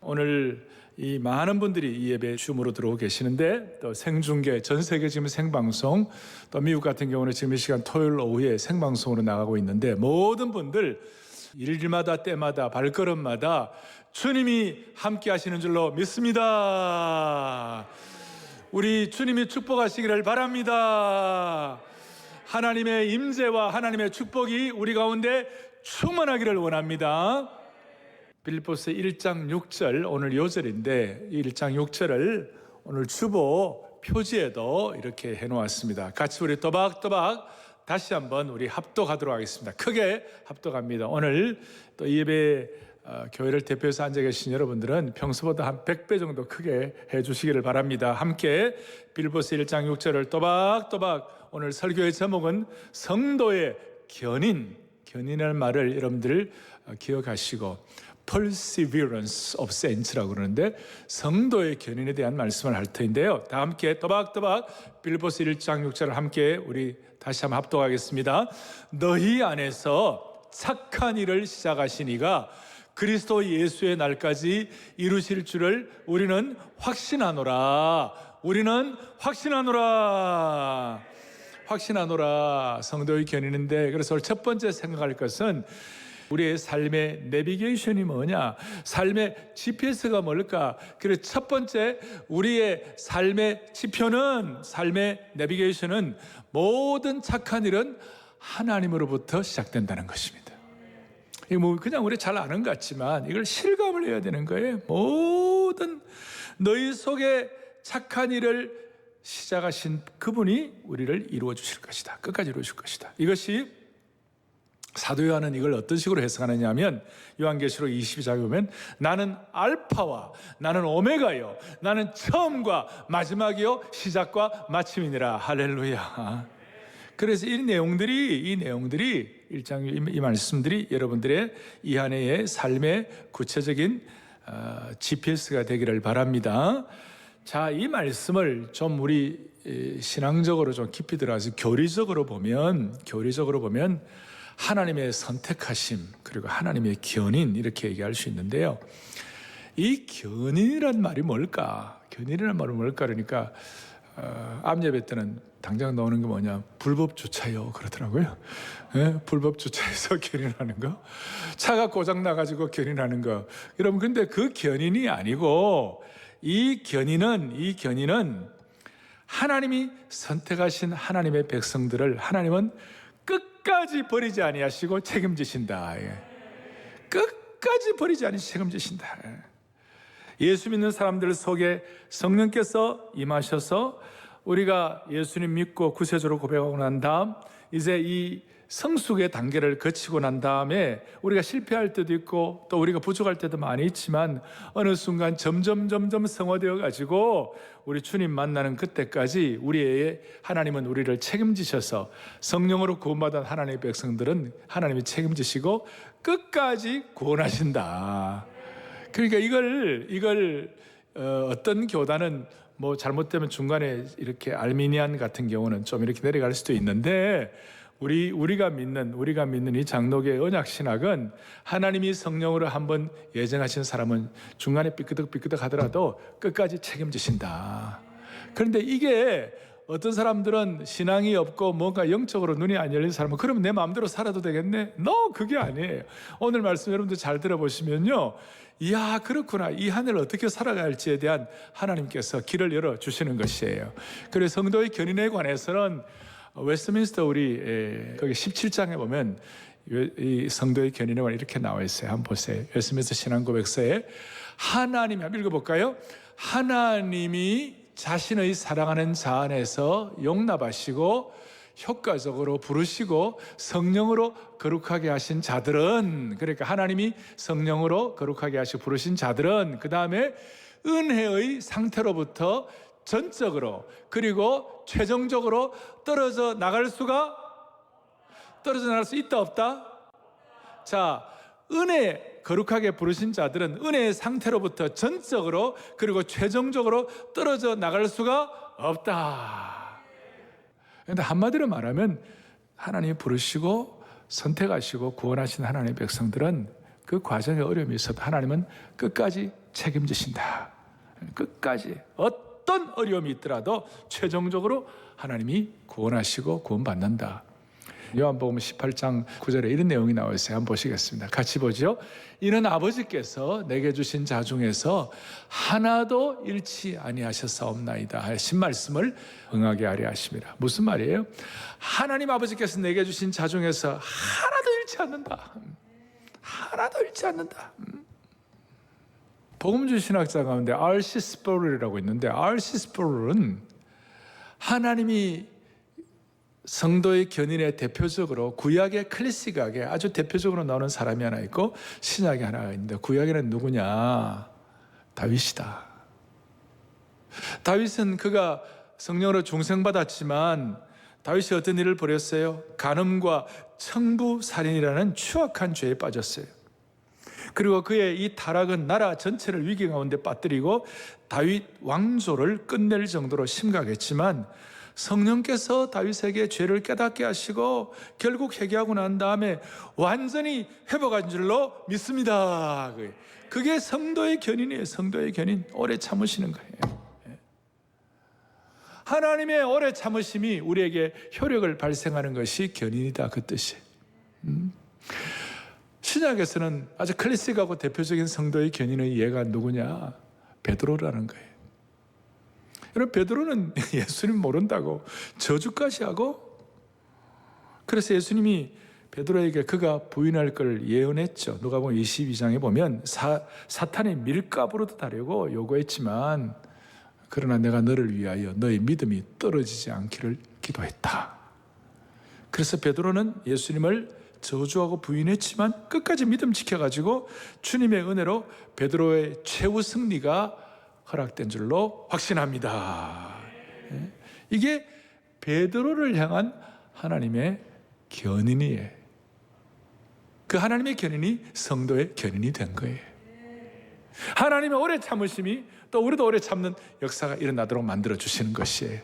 오늘 이 많은 분들이 이 예배 줌으로 들어오고 계시는데, 또 생중계, 전 세계 지금 생방송, 또 미국 같은 경우는 지금 이 시간 토요일 오후에 생방송으로 나가고 있는데, 모든 분들 일마다 때마다 발걸음마다 주님이 함께 하시는 줄로 믿습니다. 우리 주님이 축복하시기를 바랍니다. 하나님의 임재와 하나님의 축복이 우리 가운데 충만하기를 원합니다. 빌립보서 1장 6절, 오늘 요절인데 1장 6절을 오늘 주보 표지에도 이렇게 해놓았습니다. 같이 우리 또박또박 다시 한번 우리 합독하도록 하겠습니다. 크게 합독합니다. 오늘 또 이 예배 교회를 대표해서 앉아 계신 여러분들은 평소보다 한 100배 정도 크게 해주시기를 바랍니다. 함께 빌립보서 1장 6절을 또박또박, 오늘 설교의 제목은 성도의 견인이라는 말을 여러분들 기억하시고, perseverance of saints라고 그러는데 성도의 견인에 대한 말씀을 할 터인데요. 다 함께 또박또박 빌립보서 1장 6절을 함께 우리 다시 한번 합독하겠습니다. 너희 안에서 착한 일을 시작하신 이가 그리스도 예수의 날까지 이루실 줄을 우리는 확신하노라. 성도의 견인인데, 그래서 오늘 첫 번째 생각할 것은 우리의 삶의 내비게이션이 뭐냐, 삶의 GPS가 뭘까. 그래서 첫 번째 우리의 삶의 지표는, 삶의 내비게이션은 모든 착한 일은 하나님으로부터 시작된다는 것입니다. 이거 뭐 그냥 우리 잘 아는 것 같지만 이걸 실감을 해야 되는 거예요. 모든 너희 속에 착한 일을 시작하신 그분이 우리를 이루어 주실 것이다. 끝까지 이루어 줄 것이다. 이것이 사도 요한은 이걸 어떤 식으로 해석하느냐 하면, 요한계시록 22장에 보면 나는 알파와 나는 오메가요, 나는 처음과 마지막이요 시작과 마침이니라. 할렐루야. 그래서 이 내용들이 1장 이 말씀들이 여러분들의 이 한 해의 삶의 구체적인 GPS가 되기를 바랍니다. 자, 이 말씀을 좀 우리 신앙적으로 좀 깊이 들어가서 교리적으로 보면 하나님의 선택하심, 그리고 하나님의 견인, 이렇게 얘기할 수 있는데요. 이 견인이란 말이 뭘까? 그러니까 암 예배 때는 당장 나오는 게 뭐냐, 불법 주차요 그러더라고요. 불법 주차해서 견인하는 거, 차가 고장 나가지고 견인하는 거. 여러분, 근데 그 견인이 아니고, 이 견인은 하나님이 선택하신 하나님의 백성들을 하나님은 끝까지 버리지 아니하시고 책임지신다. 끝까지 버리지 아니하시고 책임지신다. 예수 믿는 사람들 속에 성령께서 임하셔서 우리가 예수님 믿고 구세주로 고백하고 난 다음, 이제 이 성숙의 단계를 거치고 난 다음에 우리가 실패할 때도 있고 또 우리가 부족할 때도 많이 있지만, 어느 순간 점점 성화되어 가지고 우리 주님 만나는 그때까지 우리의 하나님은 우리를 책임지셔서, 성령으로 구원받은 하나님의 백성들은 하나님이 책임지시고 끝까지 구원하신다. 그러니까 이걸 어떤 교단은 뭐 잘못되면 중간에 이렇게 알미니안 같은 경우는 좀 이렇게 내려갈 수도 있는데, 우리가 믿는 이 장로교의 언약 신학은 하나님이 성령으로 한번 예정하신 사람은 중간에 삐끄덕 하더라도 끝까지 책임지신다. 그런데 이게 어떤 사람들은 신앙이 없고 뭔가 영적으로 눈이 안 열린 사람은, 그러면 내 마음대로 살아도 되겠네? 그게 아니에요. 오늘 말씀 여러분들 잘 들어보시면요, 이야, 그렇구나, 이 한 해를 어떻게 살아가야 할지에 대한 하나님께서 길을 열어주시는 것이에요. 그래서 성도의 견인에 관해서는 웨스트민스터 거기 17장에 보면 이 성도의 견인에 관해 이렇게 나와 있어요. 한번 보세요. 웨스트민스터 신앙고백서에 하나님이, 한번 읽어볼까요? 하나님이 자신의 사랑하는 자 안에서 용납하시고 효과적으로 부르시고 성령으로 거룩하게 하신 자들은, 그러니까 하나님이 성령으로 거룩하게 하시고 부르신 자들은, 그 다음에 은혜의 상태로부터 전적으로 그리고 최종적으로 떨어져 나갈 수 있다 없다? 자, 거룩하게 부르신 자들은 은혜의 상태로부터 전적으로 그리고 최종적으로 떨어져 나갈 수가 없다. 그런데 한마디로 말하면 하나님이 부르시고 선택하시고 구원하신 하나님의 백성들은 그 과정에 어려움이 있어도 하나님은 끝까지 책임지신다. 끝까지 어떤 어려움이 있더라도 최종적으로 하나님이 구원하시고 구원받는다. 요한복음 18장 9절에 이런 내용이 나와 있어요. 한번 보시겠습니다. 같이 보죠. 이는 아버지께서 내게 주신 자 중에서 하나도 잃지 아니하셨사옵나이다 하신 말씀을 응하게 하려 하심이라. 무슨 말이에요? 하나님 아버지께서 내게 주신 자 중에서 하나도 잃지 않는다. 하나도 잃지 않는다. 복음주의 신학자 가운데 R.C. 스프롤이라고 있는데, R.C. 스프롤은 하나님이 성도의 견인에 대표적으로 구약의 클래식하게 아주 대표적으로 나오는 사람이 하나 있고 신약에 하나가 있는데, 구약에는 누구냐? 다윗이다. 다윗은 그가 성령으로 중생받았지만 다윗이 어떤 일을 벌였어요? 간음과 청부살인이라는 추악한 죄에 빠졌어요. 그리고 그의 이 타락은 나라 전체를 위기 가운데 빠뜨리고 다윗 왕조를 끝낼 정도로 심각했지만, 성령께서 다윗에게 죄를 깨닫게 하시고 결국 회개하고 난 다음에 완전히 회복한 줄로 믿습니다. 그게 성도의 견인이에요. 성도의 견인. 오래 참으시는 거예요. 하나님의 오래 참으심이 우리에게 효력을 발생하는 것이 견인이다, 그 뜻이에요. 신약에서는 아주 클래식하고 대표적인 성도의 견인의 예가 누구냐? 베드로라는 거예요. 여러분, 베드로는 예수님 모른다고 저주까지 하고, 그래서 예수님이 베드로에게 그가 부인할 걸 예언했죠. 누가복음 22장에 보면 사탄이 밀가부르듯 하려고 요구했지만, 그러나 내가 너를 위하여 너의 믿음이 떨어지지 않기를 기도했다. 그래서 베드로는 예수님을 저주하고 부인했지만 끝까지 믿음 지켜가지고 주님의 은혜로 베드로의 최후 승리가 허락된 줄로 확신합니다. 이게 베드로를 향한 하나님의 견인이에요. 그 하나님의 견인이 성도의 견인이 된 거예요. 하나님의 오래 참으심이 또 우리도 오래 참는 역사가 일어나도록 만들어주시는 것이에요.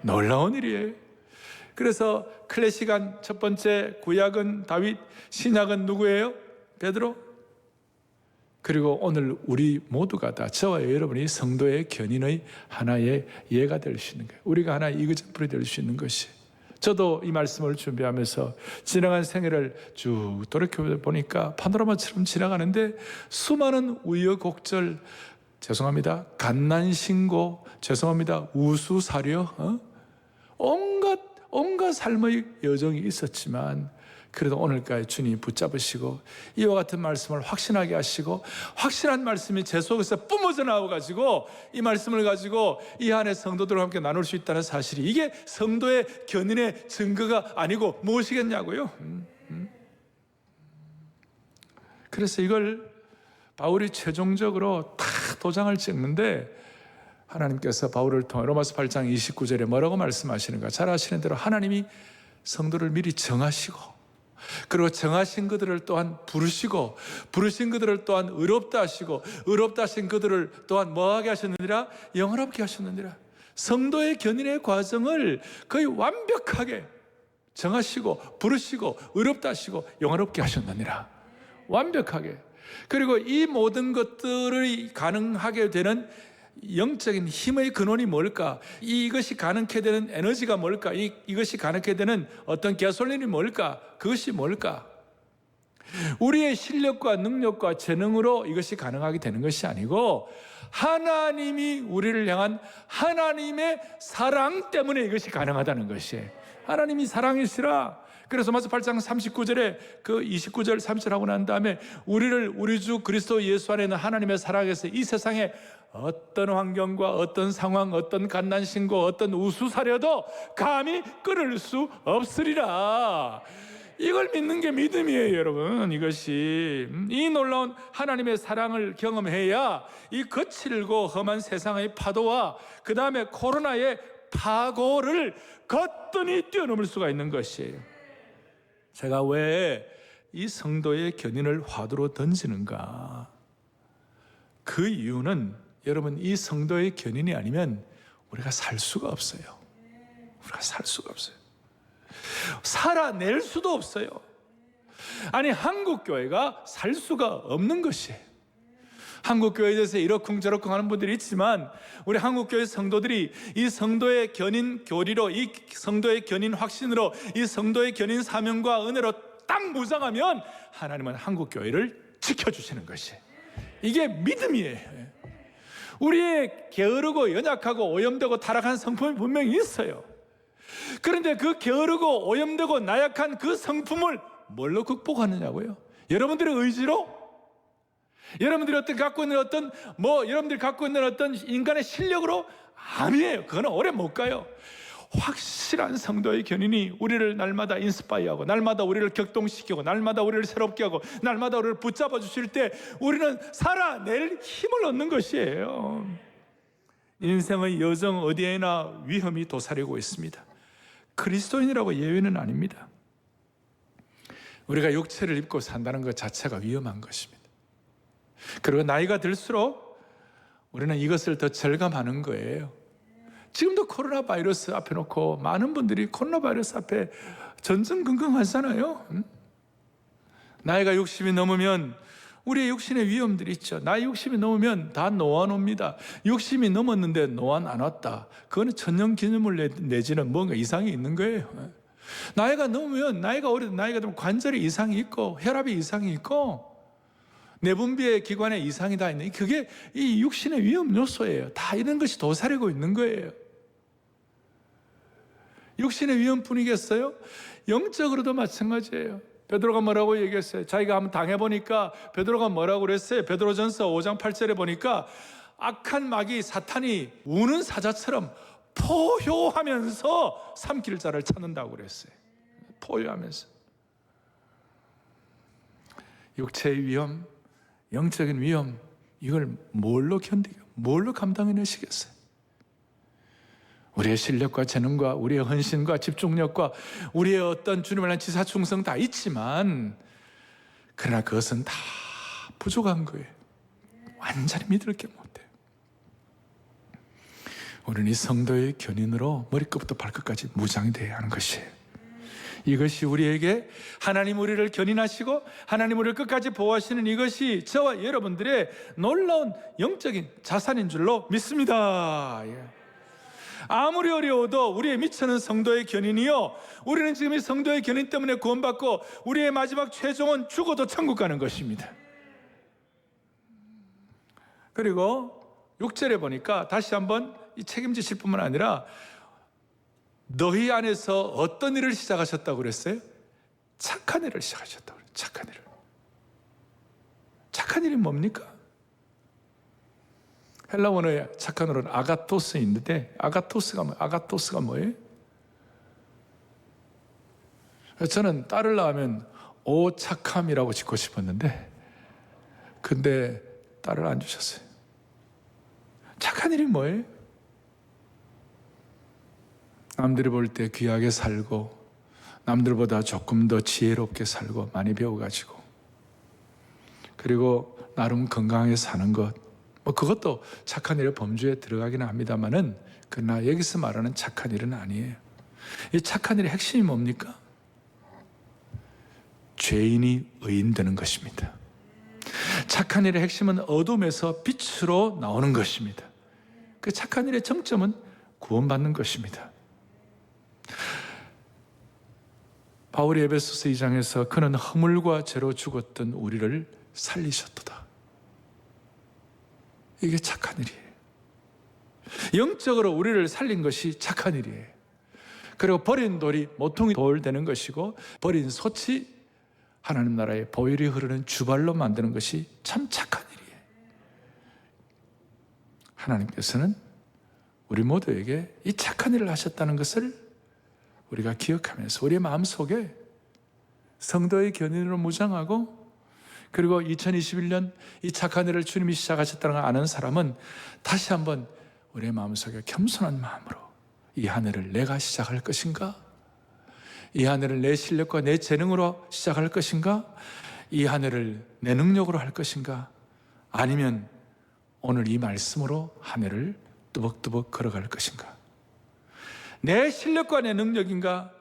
놀라운 일이에요. 그래서 클래식한 첫 번째 구약은 다윗, 신약은 누구예요? 베드로. 그리고 오늘 우리 모두가 다, 저와 여러분이 성도의 견인의 하나의 예가 될 수 있는 거예요. 우리가 하나의 이그젠플이 될 수 있는 것이. 저도 이 말씀을 준비하면서 지나간 생애를 쭉 돌이켜보니까 파노라마처럼 지나가는데 수많은 우여곡절, 죄송합니다, 갓난신고, 죄송합니다, 우수사려, 온갖 삶의 여정이 있었지만 그래도 오늘까지 주님이 붙잡으시고 이와 같은 말씀을 확신하게 하시고, 확실한 말씀이 제 속에서 뿜어져 나와가지고 이 말씀을 가지고 이 안에 성도들과 함께 나눌 수 있다는 사실이, 이게 성도의 견인의 증거가 아니고 무엇이겠냐고요. 그래서 이걸 바울이 최종적으로 다 도장을 찍는데, 하나님께서 바울을 통해 로마서 8장 29절에 뭐라고 말씀하시는가? 잘 아시는 대로 하나님이 성도를 미리 정하시고, 그리고 정하신 그들을 또한 부르시고, 부르신 그들을 또한 의롭다 하시고, 의롭다 하신 그들을 또한 뭐하게 하셨느니라? 영원하게 하셨느니라. 성도의 견인의 과정을 거의 완벽하게 정하시고 부르시고 의롭다 하시고 영원롭게 하셨느니라. 완벽하게. 그리고 이 모든 것들이 가능하게 되는 영적인 힘의 근원이 뭘까? 이것이 가능케 되는 에너지가 뭘까? 이것이 가능케 되는 어떤 가솔린이 뭘까? 그것이 뭘까? 우리의 실력과 능력과 재능으로 이것이 가능하게 되는 것이 아니고, 하나님이 우리를 향한 하나님의 사랑 때문에 이것이 가능하다는 것이에요. 하나님이 사랑이시라. 그래서 로마서 8장 39절에 그 29절 30절 하고 난 다음에 우리를 우리 주 그리스도 예수 안에 있는 하나님의 사랑에서 이 세상에 어떤 환경과 어떤 상황, 어떤 갓난신고, 어떤 우수사려도 감히 끊을 수 없으리라. 이걸 믿는 게 믿음이에요, 여러분. 이것이 이 놀라운 하나님의 사랑을 경험해야 이 거칠고 험한 세상의 파도와 그 다음에 코로나의 파고를 거뜬히 뛰어넘을 수가 있는 것이에요. 제가 왜 이 성도의 견인을 화두로 던지는가? 그 이유는 여러분, 이 성도의 견인이 아니면 우리가 살 수가 없어요. 우리가 살 수가 없어요. 살아낼 수도 없어요. 아니, 한국 교회가 살 수가 없는 것이에요. 한국 교회에 대해서 이러쿵저러쿵 하는 분들이 있지만 우리 한국 교회 성도들이 이 성도의 견인 교리로, 이 성도의 견인 확신으로, 이 성도의 견인 사명과 은혜로 딱 무장하면 하나님은 한국 교회를 지켜주시는 것이에요. 이게 믿음이에요. 우리의 게으르고 연약하고 오염되고 타락한 성품이 분명히 있어요. 그런데 그 게으르고 오염되고 나약한 그 성품을 뭘로 극복하느냐고요? 여러분들의 의지로? 여러분들이 여러분들이 갖고 있는 어떤 인간의 실력으로? 아니에요. 그건 오래 못 가요. 확실한 성도의 견인이 우리를 날마다 인스파이어하고, 날마다 우리를 격동시키고, 날마다 우리를 새롭게 하고, 날마다 우리를 붙잡아 주실 때 우리는 살아낼 힘을 얻는 것이에요. 인생의 여정 어디에나 위험이 도사리고 있습니다. 그리스도인이라고 예외는 아닙니다. 우리가 육체를 입고 산다는 것 자체가 위험한 것입니다. 그리고 나이가 들수록 우리는 이것을 더 절감하는 거예요. 지금도 코로나 바이러스 앞에 놓고 많은 분들이 코로나 바이러스 앞에 전전긍긍하잖아요. 나이가 60이 넘으면 우리의 육신의 위험들이 있죠. 나이 60이 넘으면 다 노안 옵니다. 60이 넘었는데 노안 안 왔다. 그거는 천년기념을 내지는 뭔가 이상이 있는 거예요. 나이가 넘으면, 나이가 들면 관절에 이상이 있고, 혈압에 이상이 있고, 내분비의 기관에 이상이 다 있는, 그게 이 육신의 위험 요소예요. 다 이런 것이 도사리고 있는 거예요. 육신의 위험뿐이겠어요? 영적으로도 마찬가지예요. 베드로가 뭐라고 얘기했어요? 자기가 한번 당해보니까 베드로가 뭐라고 그랬어요? 베드로전서 5장 8절에 보니까 악한 마귀 사탄이 우는 사자처럼 포효하면서 삼킬 자를 찾는다고 그랬어요. 포효하면서. 육체의 위험, 영적인 위험, 이걸 뭘로 견디고 뭘로 감당해내시겠어요? 우리의 실력과 재능과 우리의 헌신과 집중력과 우리의 어떤 주님을 위한 지사충성 다 있지만, 그러나 그것은 다 부족한 거예요. 완전히 믿을 게 못해요. 우리는 이 성도의 견인으로 머리끝부터 발끝까지 무장이 되어야 하는 것이에요. 이것이 우리에게 하나님 우리를 견인하시고 하나님 우리를 끝까지 보호하시는 이것이 저와 여러분들의 놀라운 영적인 자산인 줄로 믿습니다. 아무리 어려워도 우리의 미천한 성도의 견인이요, 우리는 지금 이 성도의 견인 때문에 구원받고 우리의 마지막 최종은 죽어도 천국 가는 것입니다. 그리고 6절에 보니까 다시 한번 이 책임지실 뿐만 아니라 너희 안에서 어떤 일을 시작하셨다고 그랬어요? 착한 일을 시작하셨다고 그랬어요. 착한 일을. 착한 일이 뭡니까? 헬라 원어에 착한 어는 아가토스인데, 아가토스가 뭐예요? 저는 따르려 하면 오 착함이라고 짓고 싶었는데, 근데 딸을 안 주셨어요. 착한 일이 뭐예요? 남들이 볼 때 귀하게 살고, 남들보다 조금 더 지혜롭게 살고 많이 배워가지고, 그리고 나름 건강하게 사는 것, 그것도 착한 일의 범주에 들어가기는 합니다만은, 그러나 여기서 말하는 착한 일은 아니에요. 이 착한 일의 핵심이 뭡니까? 죄인이 의인되는 것입니다. 착한 일의 핵심은 어둠에서 빛으로 나오는 것입니다. 그 착한 일의 정점은 구원받는 것입니다. 바울이 에베소서 2장에서 그는 허물과 죄로 죽었던 우리를 살리셨도다. 이게 착한 일이에요. 영적으로 우리를 살린 것이 착한 일이에요. 그리고 버린 돌이 모퉁이 돌 되는 것이고, 버린 솥이 하나님 나라의 보혈이 흐르는 주발로 만드는 것이 참 착한 일이에요. 하나님께서는 우리 모두에게 이 착한 일을 하셨다는 것을 우리가 기억하면서 우리의 마음속에 성도의 견인으로 무장하고, 그리고 2021년 이 착한 일을 주님이 시작하셨다는 걸 아는 사람은 다시 한번 우리의 마음속에 겸손한 마음으로 이 한 해를 내가 시작할 것인가? 이 한 해를 내 실력과 내 재능으로 시작할 것인가? 이 한 해를 내 능력으로 할 것인가? 아니면 오늘 이 말씀으로 한 해를 뚜벅뚜벅 걸어갈 것인가? 내 실력과 내 능력인가?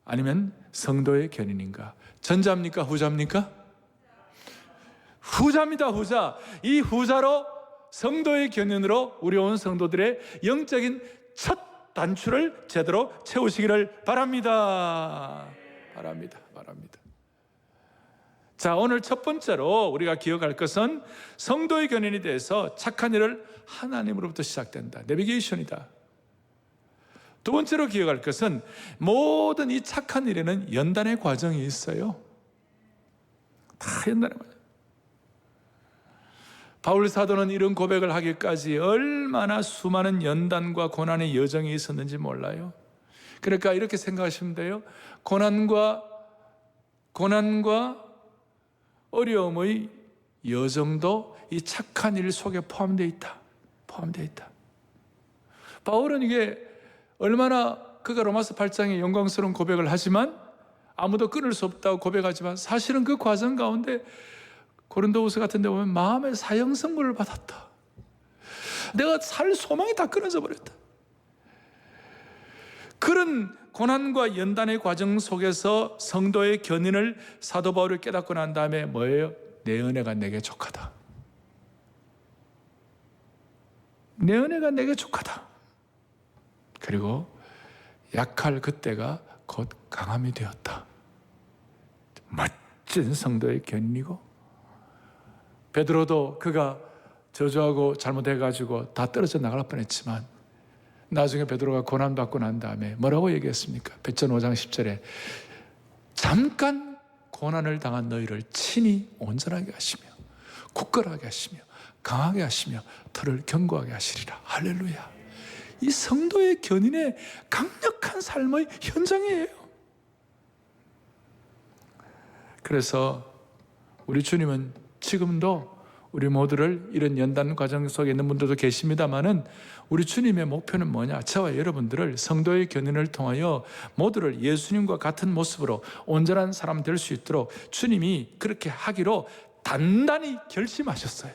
아니면 성도의 견인인가? 전자입니까? 후자입니까? 후자입니다. 후자. 이 후자로 성도의 견인으로 우리 온 성도들의 영적인 첫 단추를 제대로 채우시기를 바랍니다. 바랍니다. 자, 오늘 첫 번째로 우리가 기억할 것은 성도의 견인에 대해서 착한 일을 하나님으로부터 시작된다. 내비게이션이다. 두 번째로 기억할 것은 모든 이 착한 일에는 연단의 과정이 있어요. 다 연단의 과정. 바울 사도는 이런 고백을 하기까지 얼마나 수많은 연단과 고난의 여정이 있었는지 몰라요. 그러니까 이렇게 생각하시면 돼요. 고난과 어려움의 여정도 이 착한 일 속에 포함되어 있다. 바울은 이게 얼마나 그가 로마서 8장에 영광스러운 고백을 하지만 아무도 끊을 수 없다고 고백하지만 사실은 그 과정 가운데 고린도후서 같은 데 보면 마음의 사형 선고를 받았다. 내가 살 소망이 다 끊어져 버렸다. 그런 고난과 연단의 과정 속에서 성도의 견인을 사도 바울이 깨닫고 난 다음에 뭐예요? 내 은혜가 내게 족하다. 내 은혜가 내게 족하다. 그리고 약할 그때가 곧 강함이 되었다. 멋진 성도의 견인이고, 베드로도 그가 저주하고 잘못해가지고 다 떨어져 나갈 뻔했지만 나중에 베드로가 고난받고 난 다음에 뭐라고 얘기했습니까? 베드로 5장 10절에 잠깐 고난을 당한 너희를 친히 온전하게 하시며 굳건하게 하시며 강하게 하시며 터를 견고하게 하시리라. 할렐루야. 이 성도의 견인의 강력한 삶의 현장이에요. 그래서 우리 주님은 지금도 우리 모두를 이런 연단 과정 속에 있는 분들도 계십니다만은 우리 주님의 목표는 뭐냐? 저와 여러분들을 성도의 견인을 통하여 모두를 예수님과 같은 모습으로 온전한 사람 될 수 있도록 주님이 그렇게 하기로 단단히 결심하셨어요.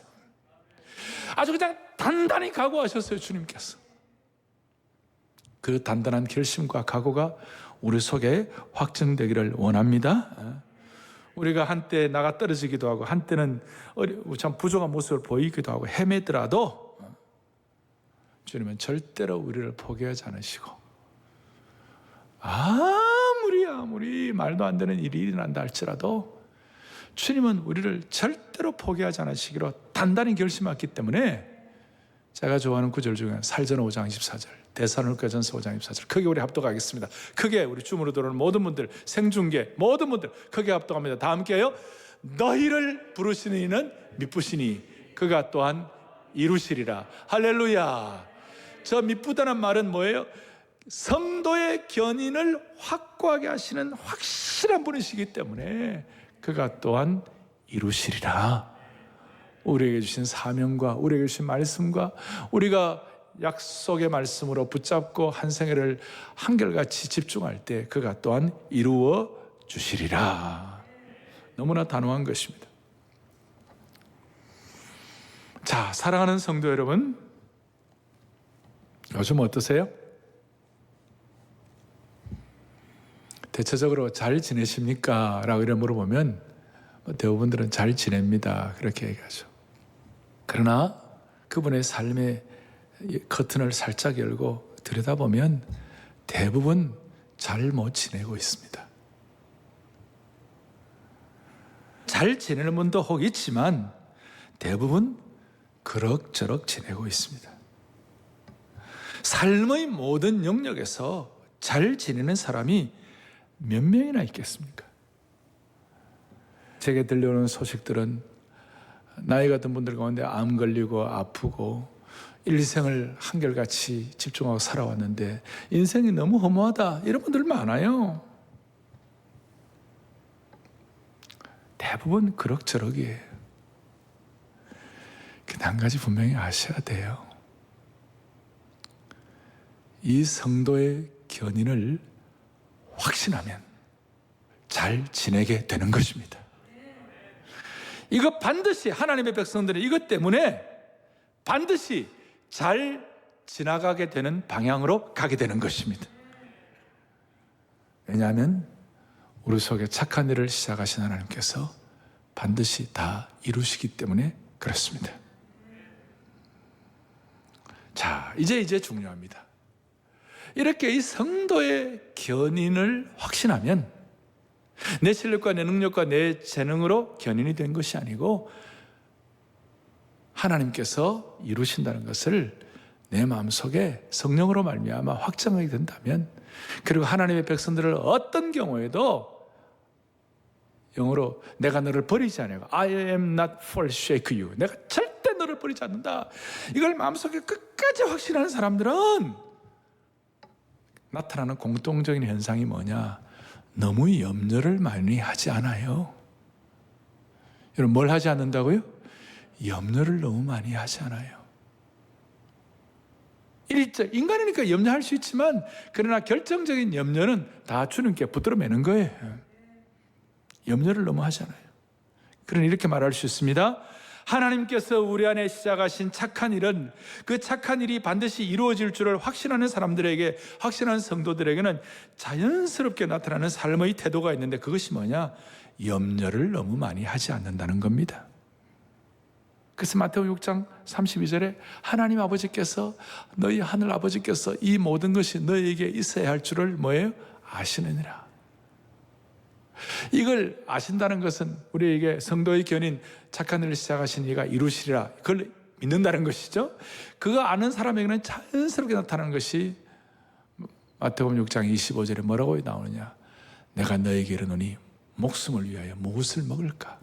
아주 그냥 단단히 각오하셨어요. 주님께서. 그 단단한 결심과 각오가 우리 속에 확증되기를 원합니다. 우리가 한때 나가 떨어지기도 하고 한때는 참 부족한 모습을 보이기도 하고 헤매더라도 주님은 절대로 우리를 포기하지 않으시고 아무리 말도 안 되는 일이 일어난다 할지라도 주님은 우리를 절대로 포기하지 않으시기로 단단히 결심했기 때문에 제가 좋아하는 구절 중에 살전 5장 24절, 데살로니가전서 5장 24절 크게 우리 합독하겠습니다. 크게 우리 줌으로 들어오는 모든 분들, 생중계 모든 분들 크게 합독합니다. 다 함께요. 너희를 부르시는 이는 미쁘시니 그가 또한 이루시리라. 할렐루야. 저 미쁘다는 말은 뭐예요? 성도의 견인을 확고하게 하시는 확실한 분이시기 때문에 그가 또한 이루시리라. 우리에게 주신 사명과 우리에게 주신 말씀과 우리가 약속의 말씀으로 붙잡고 한 생애를 한결같이 집중할 때 그가 또한 이루어 주시리라. 너무나 단호한 것입니다. 자, 사랑하는 성도 여러분, 요즘 어떠세요? 대체적으로 잘 지내십니까? 라고 이렇게 물어보면 대부분들은 잘 지냅니다. 그렇게 얘기하죠. 그러나 그분의 삶의 커튼을 살짝 열고 들여다보면 대부분 잘 못 지내고 있습니다. 잘 지내는 분도 혹 있지만 대부분 그럭저럭 지내고 있습니다. 삶의 모든 영역에서 잘 지내는 사람이 몇 명이나 있겠습니까? 제게 들려오는 소식들은 나이 든 분들 가운데 암 걸리고 아프고 일생을 한결같이 집중하고 살아왔는데 인생이 너무 허무하다 이런 분들 많아요. 대부분 그럭저럭이에요. 근데 한 가지 분명히 아셔야 돼요. 이 성도의 견인을 확신하면 잘 지내게 되는 것입니다. 이거 반드시 하나님의 백성들은 이것 때문에 반드시 잘 지나가게 되는 방향으로 가게 되는 것입니다. 왜냐하면 우리 속에 착한 일을 시작하신 하나님께서 반드시 다 이루시기 때문에 그렇습니다. 자, 이제 중요합니다. 이렇게 이 성도의 견인을 확신하면 내 실력과 내 능력과 내 재능으로 견인이 된 것이 아니고 하나님께서 이루신다는 것을 내 마음속에 성령으로 말미암아 확정하게 된다면, 그리고 하나님의 백성들을 어떤 경우에도 영어로 내가 너를 버리지 않아요. I am not forsake you. 내가 절대 너를 버리지 않는다. 이걸 마음속에 끝까지 확신하는 사람들은 나타나는 공통적인 현상이 뭐냐? 너무 염려를 많이 하지 않아요. 여러분, 뭘 하지 않는다고요? 염려를 너무 많이 하지 않아요. 인간이니까 염려할 수 있지만, 그러나 결정적인 염려는 다 주님께 붙들어 매는 거예요. 염려를 너무 하지 않아요. 그러니 이렇게 말할 수 있습니다. 하나님께서 우리 안에 시작하신 착한 일은, 그 착한 일이 반드시 이루어질 줄을 확신하는 사람들에게, 확신하는 성도들에게는 자연스럽게 나타나는 삶의 태도가 있는데, 그것이 뭐냐? 염려를 너무 많이 하지 않는다는 겁니다. 그래서 마태복음 6장 32절에 하나님 아버지께서, 너희 하늘 아버지께서 이 모든 것이 너희에게 있어야 할 줄을 뭐예요? 아시느니라. 이걸 아신다는 것은 우리에게 성도의 견인, 착한 일을 시작하신 이가 이루시리라, 그걸 믿는다는 것이죠. 그거 아는 사람에게는 자연스럽게 나타나는 것이 마태복음 6장 25절에 뭐라고 나오느냐? 내가 너에게 이르노니 목숨을 위하여 무엇을 먹을까?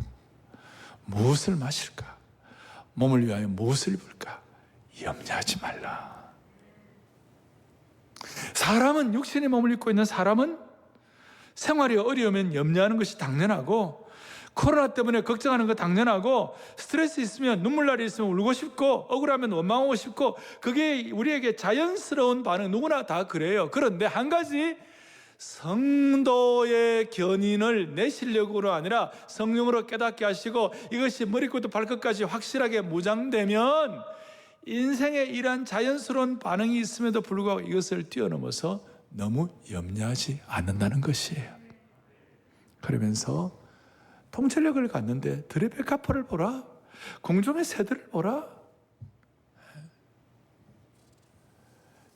무엇을 마실까? 몸을 위하여 무엇을 입을까? 염려하지 말라. 사람은, 육신의 몸을 입고 있는 사람은 생활이 어려우면 염려하는 것이 당연하고, 코로나 때문에 걱정하는 거 당연하고, 스트레스 있으면, 눈물날이 있으면 울고 싶고, 억울하면 원망하고 싶고, 그게 우리에게 자연스러운 반응, 누구나 다 그래요. 그런데 한 가지, 성도의 견인을 내 실력으로 아니라 성령으로 깨닫게 하시고, 이것이 머리부터 발끝까지 확실하게 무장되면 인생에 이러한 자연스러운 반응이 있음에도 불구하고 이것을 뛰어넘어서 너무 염려하지 않는다는 것이에요. 그러면서 통찰력을 갖는데 드레베카퍼를 보라, 공중의 새들을 보라.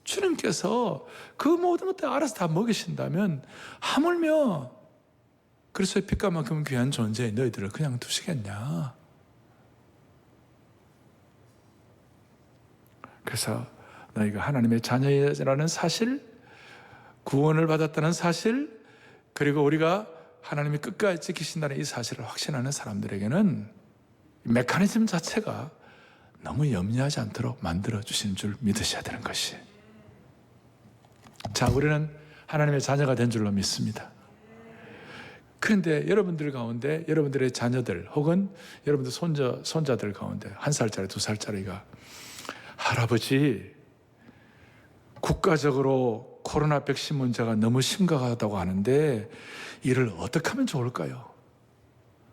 주님께서 그 모든 것들 알아서 다 먹이신다면, 하물며 그리스도의 피값만큼 귀한 존재의 너희들을 그냥 두시겠냐? 그래서 너희가 하나님의 자녀라는 사실, 구원을 받았다는 사실, 그리고 우리가 하나님이 끝까지 지키신다는 이 사실을 확신하는 사람들에게는 메커니즘 자체가 너무 염려하지 않도록 만들어 주시는 줄 믿으셔야 되는 것이. 자, 우리는 하나님의 자녀가 된 줄로 믿습니다. 그런데 여러분들 가운데, 여러분들의 자녀들 혹은 여러분들 손자들 가운데 1살짜리, 2살짜리가 할아버지, 국가적으로 코로나 백신 문제가 너무 심각하다고 하는데 이를 어떻게 하면 좋을까요?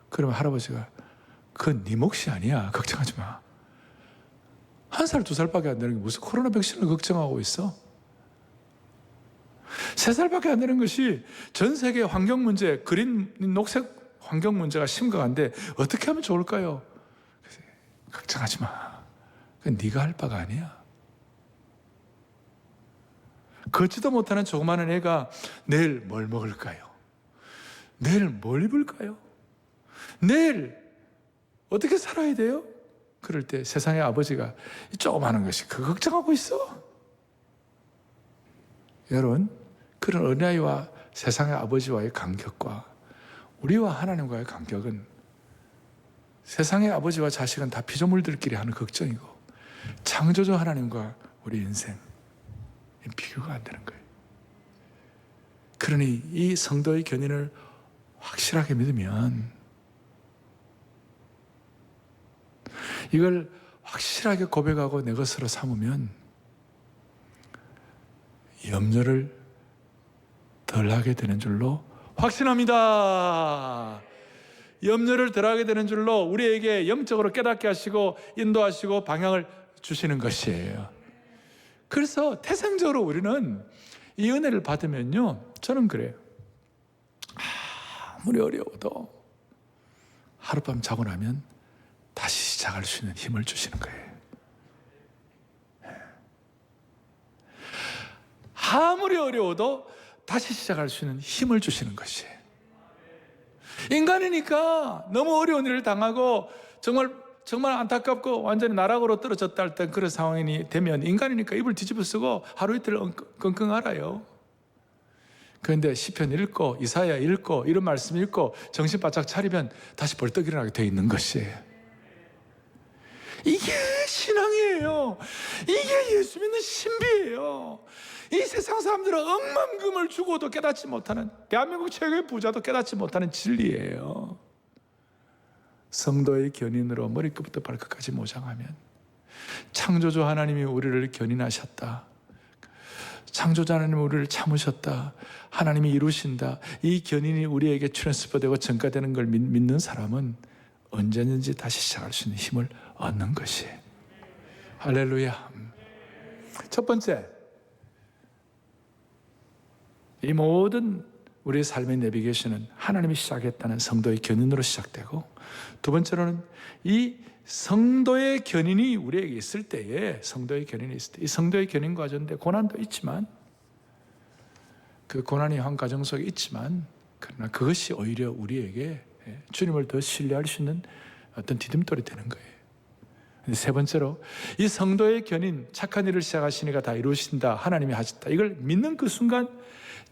그러면 할아버지가, 그건 네 몫이 아니야, 걱정하지 마. 1살, 2살밖에 안 되는 게 무슨 코로나 백신을 걱정하고 있어? 3살밖에 안 되는 것이 전 세계 환경 문제, 그린 녹색 환경 문제가 심각한데 어떻게 하면 좋을까요? 걱정하지 마. 그건 네가 할 바가 아니야. 걷지도 못하는 조그마한 애가 내일 뭘 먹을까요? 내일 뭘 입을까요? 내일 어떻게 살아야 돼요? 그럴 때 세상의 아버지가 조그마한 것이 그 걱정하고 있어. 여러분, 그런 어린아이와 세상의 아버지와의 간격과 우리와 하나님과의 간격은, 세상의 아버지와 자식은 다 피조물들끼리 하는 걱정이고, 창조주 하나님과 우리 인생 비교가 안 되는 거예요. 그러니 이 성도의 견인을 확실하게 믿으면, 이걸 확실하게 고백하고 내 것으로 삼으면 염려를 덜하게 되는 줄로 확신합니다. 염려를 덜하게 되는 줄로 우리에게 영적으로 깨닫게 하시고 인도하시고 방향을 주시는 것이에요. 그래서 태생적으로 우리는 이 은혜를 받으면요, 저는 그래요. 아무리 어려워도 하룻밤 자고 나면 다시 시작할 수 있는 힘을 주시는 거예요. 아무리 어려워도 다시 시작할 수 있는 힘을 주시는 것이에요. 인간이니까 너무 어려운 일을 당하고 정말 안타깝고 완전히 나락으로 떨어졌다 할 때 그런 상황이 되면 인간이니까 입을 뒤집어 쓰고 하루 이틀 끙끙 앓아요. 그런데 시편 읽고 이사야 읽고 이런 말씀 읽고 정신 바짝 차리면 다시 벌떡 일어나게 되어 있는 것이에요. 이게 신앙이에요. 이게 예수 믿는 신비예요. 이 세상 사람들은 억만금을 주고도 깨닫지 못하는, 대한민국 최고의 부자도 깨닫지 못하는 진리예요. 성도의 견인으로 머리끝부터 발끝까지 모장하면 창조주 하나님이 우리를 견인하셨다, 창조주 하나님이 우리를 참으셨다, 하나님이 이루신다, 이 견인이 우리에게 트랜스퍼되고 전가되는 걸 믿는 사람은 언제든지 다시 시작할 수 있는 힘을 얻는 것이에요. 할렐루야. 첫 번째, 이 모든 우리의 삶의 내비게이션은 하나님이 시작했다는 성도의 견인으로 시작되고, 두 번째로는 이 성도의 견인이 우리에게 있을 때에, 이 성도의 견인 과정인데 고난도 있지만, 그 고난이 한 과정 속에 있지만, 그러나 그것이 오히려 우리에게 주님을 더 신뢰할 수 있는 어떤 디딤돌이 되는 거예요. 세 번째로, 이 성도의 견인, 착한 일을 시작하시니까 다 이루신다, 하나님이 하셨다, 이걸 믿는 그 순간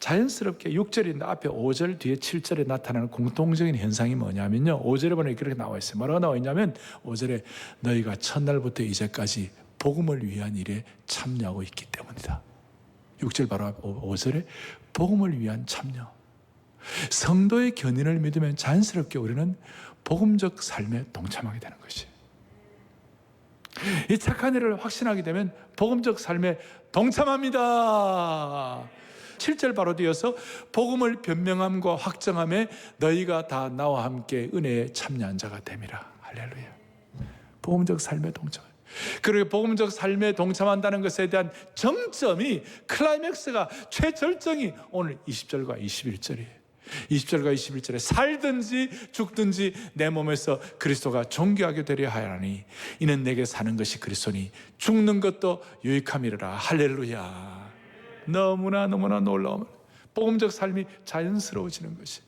자연스럽게 6절인데 앞에 5절 뒤에 7절에 나타나는 공통적인 현상이 뭐냐면요, 5절에 보면 그렇게 나와 있어요. 뭐라고 나와 있냐면 5절에 너희가 첫날부터 이제까지 복음을 위한 일에 참여하고 있기 때문이다. 6절 바로 5절에 복음을 위한 참여. 성도의 견인을 믿으면 자연스럽게 우리는 복음적 삶에 동참하게 되는 것이에요. 이 착한 일을 확신하게 되면 복음적 삶에 동참합니다. 7절 바로 뒤어서 복음을 변명함과 확정함에 너희가 다 나와 함께 은혜에 참여한 자가 됨이라. 할렐루야. 복음적 삶에 동참. 그리고 복음적 삶에 동참한다는 것에 대한 정점이, 클라이맥스가, 최절정이 오늘 20절과 21절이에요. 20절과 21절에 살든지 죽든지 내 몸에서 그리스도가 존귀하게 되려 하야니 이는 내게 사는 것이 그리스도니 죽는 것도 유익함이라. 할렐루야. 너무나 놀라운 복음적 삶이 자연스러워지는 것이.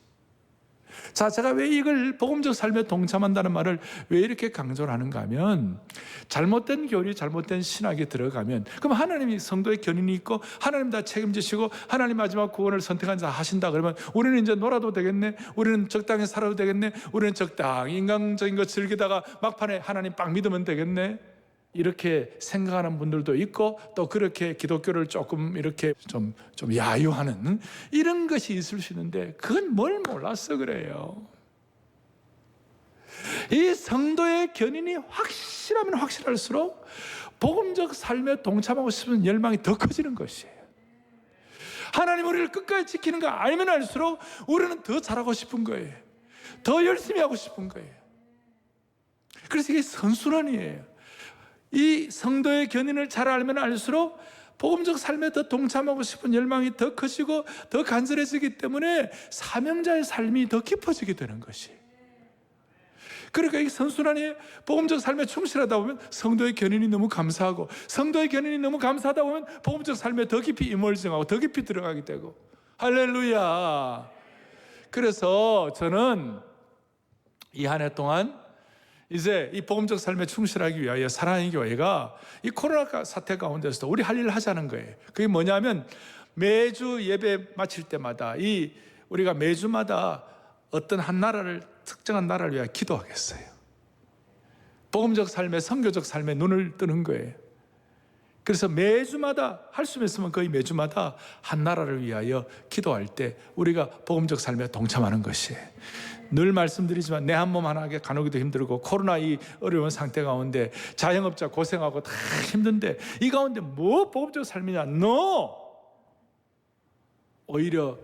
자, 제가 왜 이걸 복음적 삶에 동참한다는 말을 왜 이렇게 강조를 하는가 하면, 잘못된 교리, 잘못된 신학에 들어가면, 그럼 하나님이 성도의 견인이 있고 하나님 다 책임지시고 하나님 마지막 구원을 선택한 자 하신다 그러면 우리는 이제 놀아도 되겠네, 우리는 적당히 살아도 되겠네, 우리는 적당히 인간적인 거 즐기다가 막판에 하나님 빡 믿으면 되겠네, 이렇게 생각하는 분들도 있고, 또 그렇게 기독교를 조금 이렇게 좀 야유하는 이런 것이 있을 수 있는데, 그건 뭘 몰라서 그래요. 이 성도의 견인이 확실하면 확실할수록 복음적 삶에 동참하고 싶은 열망이 더 커지는 것이에요. 하나님 우리를 끝까지 지키는 거 알면 알수록 우리는 더 잘하고 싶은 거예요. 더 열심히 하고 싶은 거예요. 그래서 이게 선순환이에요. 이 성도의 견인을 잘 알면 알수록 복음적 삶에 더 동참하고 싶은 열망이 더 커지고 더 간절해지기 때문에 사명자의 삶이 더 깊어지게 되는 것이. 그러니까 이 선순환이 복음적 삶에 충실하다 보면 성도의 견인이 너무 감사하고, 성도의 견인이 너무 감사하다 보면 복음적 삶에 더 깊이 임월정하고 더 깊이 들어가게 되고. 할렐루야. 그래서 저는 이 한 해 동안 이제 이 복음적 삶에 충실하기 위하여 사랑의 교회가 이 코로나 사태 가운데서도 우리 할 일을 하자는 거예요. 그게 뭐냐면 매주 예배 마칠 때마다 우리가 매주마다 어떤 한 나라를, 특정한 나라를 위하여 기도하겠어요. 복음적 삶에, 선교적 삶에 눈을 뜨는 거예요. 그래서 매주마다 할 수 있으면 거의 매주마다 한 나라를 위하여 기도할 때 우리가 복음적 삶에 동참하는 것이에요. 늘 말씀드리지만 내 한 몸 하나 가누기도 힘들고, 코로나 이 어려운 상태 가운데 자영업자 고생하고 다 힘든데 이 가운데 뭐 복음적 삶이냐? 오히려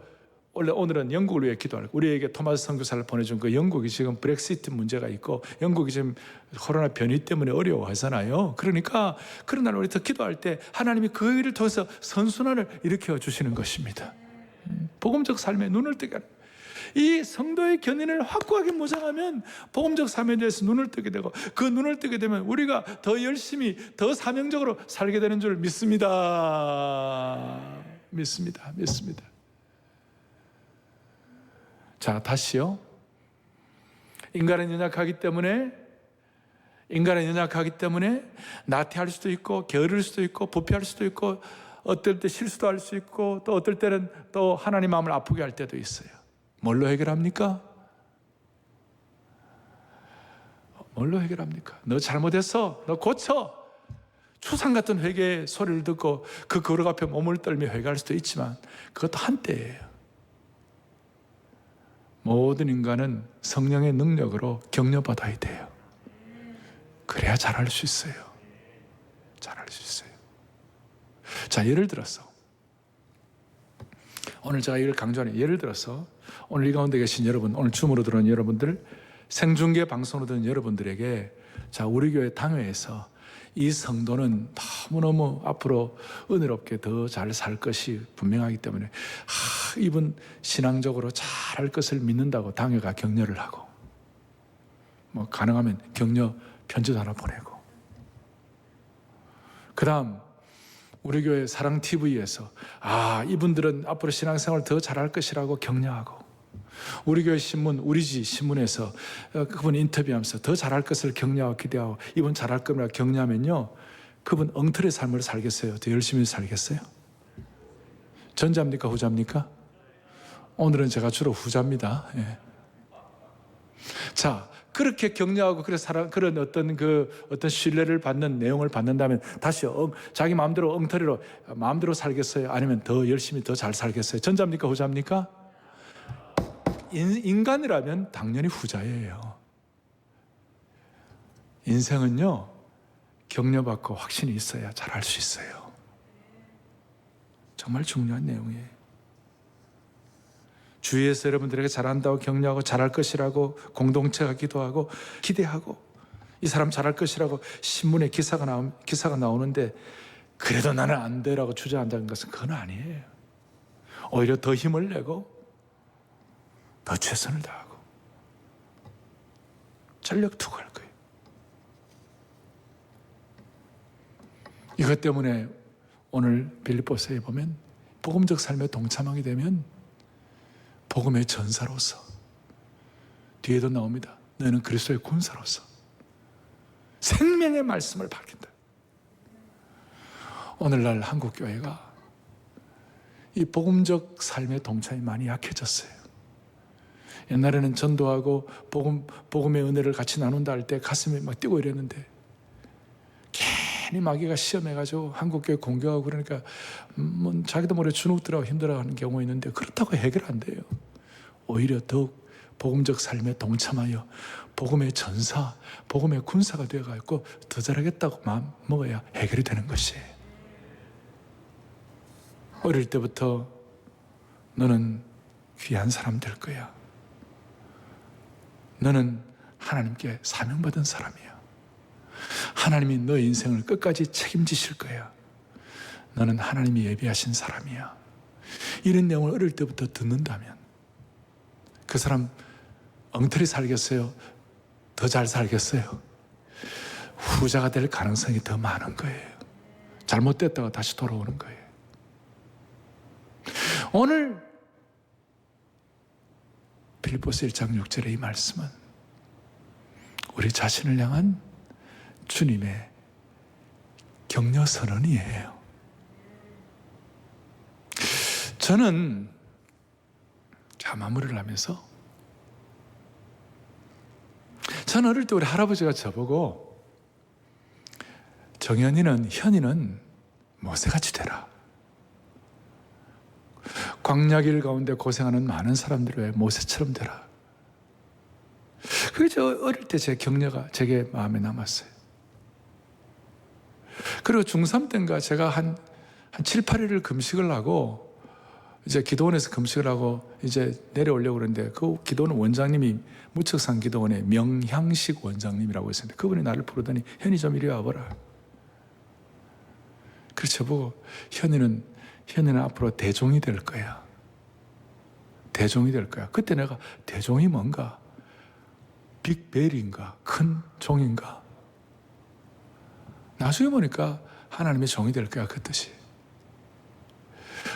원래 오늘은 영국을 위해 기도하는, 우리에게 토마스 선교사를 보내준 그 영국이 지금 브렉시트 문제가 있고 영국이 지금 코로나 변이 때문에 어려워하잖아요. 그러니까 그런 날 우리 더 기도할 때 하나님이 그 일을 통해서 선순환을 일으켜 주시는 것입니다. 복음적 삶에 눈을 뜨게 하는. 이 성도의 견인을 확고하게 모장하면 복음적 사명에 대해서 눈을 뜨게 되고, 그 눈을 뜨게 되면 우리가 더 열심히 더 사명적으로 살게 되는 줄 믿습니다. 믿습니다. 자, 다시요. 인간은 연약하기 때문에 나태할 수도 있고 게으를 수도 있고 부패할 수도 있고 어떨 때 실수도 할 수 있고 또 어떨 때는 또 하나님 마음을 아프게 할 때도 있어요. 뭘로 해결합니까? 너 잘못했어. 너 고쳐. 추상 같은 회개의 소리를 듣고 그 거룩 앞에 몸을 떨며 회개할 수도 있지만 그것도 한때예요. 모든 인간은 성령의 능력으로 격려받아야 돼요. 그래야 잘할 수 있어요. 자, 예를 들어서 오늘 제가 이걸 강조하는, 예를 들어서 오늘 이 가운데 계신 여러분, 오늘 줌으로 들어온 여러분들, 생중계 방송으로 듣는 여러분들에게, 자, 우리 교회 당회에서 이 성도는 너무너무 앞으로 은혜롭게 더 잘 살 것이 분명하기 때문에 이분 신앙적으로 잘할 것을 믿는다고 당회가 격려를 하고, 뭐 가능하면 격려 편지도 하나 보내고, 그 다음 우리 교회 사랑TV에서 이분들은 앞으로 신앙생활 더 잘할 것이라고 격려하고, 우리 교회 신문, 우리지 신문에서 그분 인터뷰하면서 더 잘할 것을 격려하고 기대하고, 이분 잘할 겁니다 격려하면요, 그분 엉터리 삶을 살겠어요? 더 열심히 살겠어요? 전자입니까? 후자입니까? 오늘은 제가 주로 후자입니다. 예. 자, 그렇게 격려하고 그런 어떤 신뢰를 받는 내용을 받는다면 다시 자기 마음대로 엉터리로 마음대로 살겠어요? 아니면 더 열심히 더 잘 살겠어요? 전자입니까? 후자입니까? 인간이라면 당연히 후자예요. 인생은요, 격려받고 확신이 있어야 잘할 수 있어요. 정말 중요한 내용이에요. 주위에서 여러분들에게 잘한다고 격려하고 잘할 것이라고 공동체가 기도하고 기대하고, 이 사람 잘할 것이라고 신문에 기사가 나오는데 그래도 나는 안 돼라고 주저앉는 것은 그건 아니에요. 오히려 더 힘을 내고 더 최선을 다하고 전력 투구할 거예요. 이것 때문에 오늘 빌립보서에 보면 복음적 삶에 동참하게 되면 복음의 전사로서, 뒤에도 나옵니다. 너는 그리스도의 군사로서 생명의 말씀을 밝힌다. 오늘날 한국교회가 이 복음적 삶의 동참이 많이 약해졌어요. 옛날에는 전도하고 복음의 은혜를 같이 나눈다 할 때 가슴이 막 뛰고 이랬는데, 괜히 마귀가 시험해가지고 한국교회 공격하고 그러니까 자기도 모르게 주눅들하고 힘들어하는 경우가 있는데, 그렇다고 해결 안 돼요. 오히려 더욱 복음적 삶에 동참하여 복음의 전사, 복음의 군사가 되어가지고 더 잘하겠다고 마음 먹어야 해결이 되는 것이에요. 어릴 때부터 너는 귀한 사람 될 거야. 너는 하나님께 사명받은 사람이야. 하나님이 너 인생을 끝까지 책임지실 거야. 너는 하나님이 예비하신 사람이야. 이런 내용을 어릴 때부터 듣는다면 그 사람 엉터리 살겠어요? 더 잘 살겠어요? 후자가 될 가능성이 더 많은 거예요. 잘못됐다가 다시 돌아오는 거예요. 오늘 빌립보서 1장 6절의 이 말씀은 우리 자신을 향한 주님의 격려 선언이에요. 저는 마무리를 하면서, 저는 어릴 때 우리 할아버지가 저보고 현이는 모세같이 되라. 광야길 가운데 고생하는 많은 사람들 왜 모세처럼 되라. 그게 저 어릴 때 제 격려가 제게 마음에 남았어요. 그리고 중3 때인가 제가 한 7, 8일을 금식을 하고 이제 기도원에서 금식을 하고 이제 내려오려고 그러는데, 그 기도원 원장님이 무척산 기도원의 명향식 원장님이라고 있었는데, 그분이 나를 부르더니 현이 좀 이리 와보라. 그래서 저보고 현이는 앞으로 대종이 될 거야. 대종이 될 거야. 그때 내가 대종이 뭔가? 빅벨인가? 큰 종인가? 나중에 보니까 하나님의 종이 될 거야, 그 뜻이.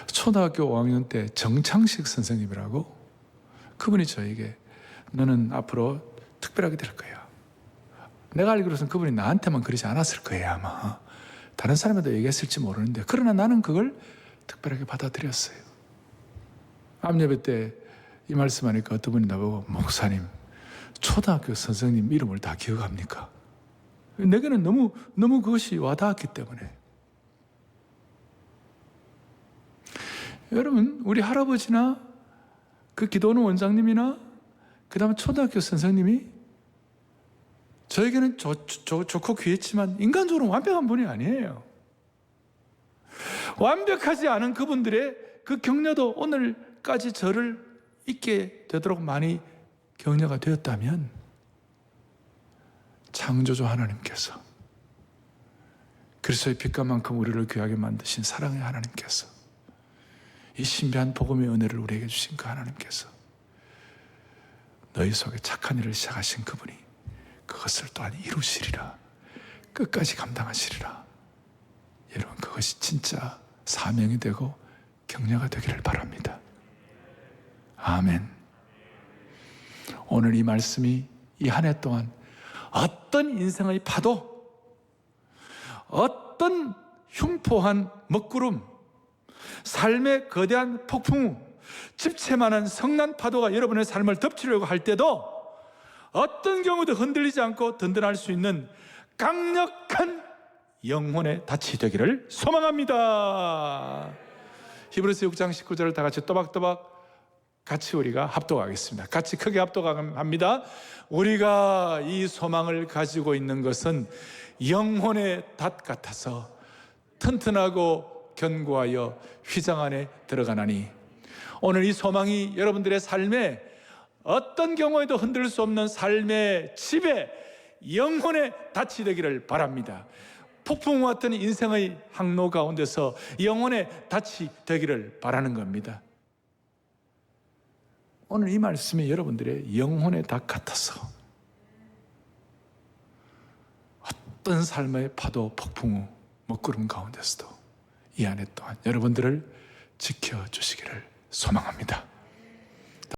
초등학교 5학년 때 정창식 선생님이라고, 그분이 저에게 너는 앞으로 특별하게 될 거야. 내가 알기로는 그분이 나한테만 그러지 않았을 거예요, 아마. 다른 사람에도 얘기했을지 모르는데, 그러나 나는 그걸 특별하게 받아들였어요. 암예배 때 이 말씀하니까 어떤 분이 나보고, 목사님, 초등학교 선생님 이름을 다 기억합니까? 내게는 너무 그것이 와닿았기 때문에. 여러분, 우리 할아버지나 그 기도하는 원장님이나 그 다음에 초등학교 선생님이 저에게는 좋고 귀했지만 인간적으로 완벽한 분이 아니에요. 완벽하지 않은 그분들의 그 격려도 오늘까지 저를 있게 되도록 많이 격려가 되었다면, 창조주 하나님께서, 그리스도의 빛과 만큼 우리를 귀하게 만드신 사랑의 하나님께서, 이 신비한 복음의 은혜를 우리에게 주신 그 하나님께서, 너희 속에 착한 일을 시작하신 그분이 그것을 또한 이루시리라, 끝까지 감당하시리라. 여러분, 그것이 진짜 사명이 되고 격려가 되기를 바랍니다. 아멘. 오늘 이 말씀이 이 한 해 동안 어떤 인생의 파도, 어떤 흉포한 먹구름, 삶의 거대한 폭풍우, 집채만한 성난 파도가 여러분의 삶을 덮치려고 할 때도 어떤 경우도 흔들리지 않고 든든할 수 있는 강력한 영혼의 닻이 되기를 소망합니다. 히브리서 6장 19절을 다 같이 또박또박 같이 우리가 합독하겠습니다. 같이 크게 합독합니다. 우리가 이 소망을 가지고 있는 것은 영혼의 닷 같아서 튼튼하고 견고하여 휘장 안에 들어가나니. 오늘 이 소망이 여러분들의 삶에 어떤 경우에도 흔들 수 없는 삶의 집에 영혼의 닻이 되기를 바랍니다. 폭풍과 같은 인생의 항로 가운데서 영혼의 닻이 되기를 바라는 겁니다. 오늘 이 말씀이 여러분들의 영혼의 닷 같아서 어떤 삶의 파도, 폭풍우, 먹구름 가운데서도 이 한 해 동안 여러분들을 지켜주시기를 소망합니다.